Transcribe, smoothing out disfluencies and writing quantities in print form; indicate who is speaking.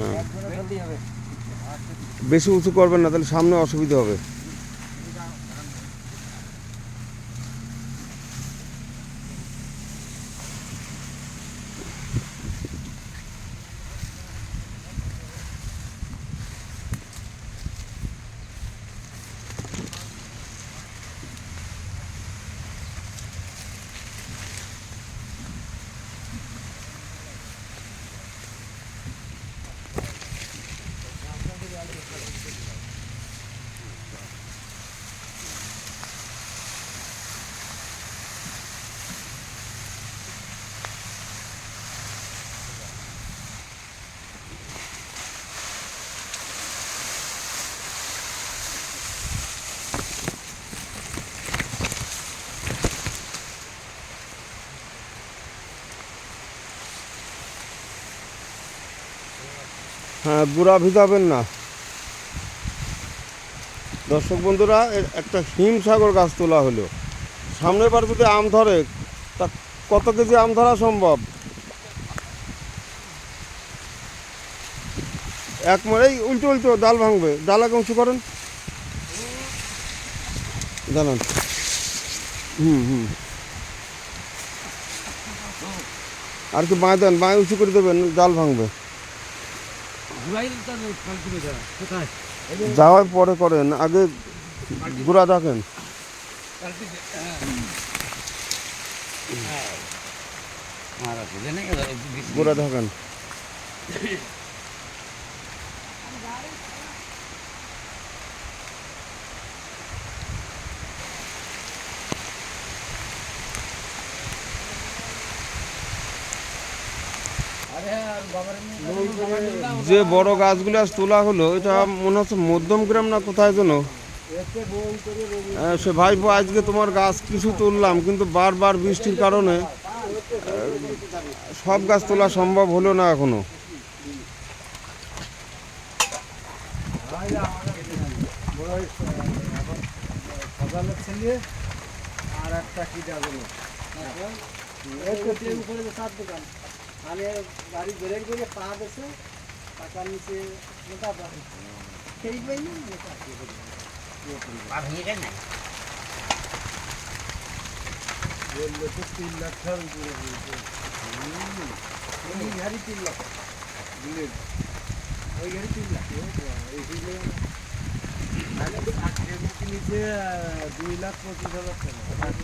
Speaker 1: হ্যাঁ, বেশি উঁচু করবেন না, তাহলে সামনে অসুবিধা হবে। হ্যাঁ, গুঁড়া ভিজাবেন না। দর্শক বন্ধুরা, একটা হিমসাগর গাছ তোলা হলো। সামনের বার যদি আম ধরে, তা কত কেজি আম ধরা সম্ভব? এক এই উল্টো উল্টো ডাল ভাঙবে, ডাল আগে উঁচু করেন, জানান। হুম, আর কি বাঁয় দেন, বাঁয় উঁচু করে দেবেন, ডাল ভাঙবে। যাওয়ার পরে করেন, আগে গুঁড়া রাখেন। গুঁড়া ঢাকেন। যে বড় গাছগুলো আজ তোলা হলো, এটা মনে হচ্ছে মধ্যমগ্রাম না কোথায় যেন। সে ভাইপো, আজকে তোমার গাছ কিছু তুললাম, কিন্তু বারবার বৃষ্টির কারণে সব গাছ তোলা সম্ভব হলো না এখনো।
Speaker 2: আর একটা কি যাবে মানে গাড়ি ব্রেক দিলে পা দেছে, পাকার নিচে মোটা সেই পাইনি পা ভেঙে যায় না। বললে তো 3 লাখ টাকার উপরে বলছে। এই গাড়ি 3 লাখ, বুলেট ওই গাড়ি 3 লাখ। এই দিলে নিচে 2,25,000 টাকা।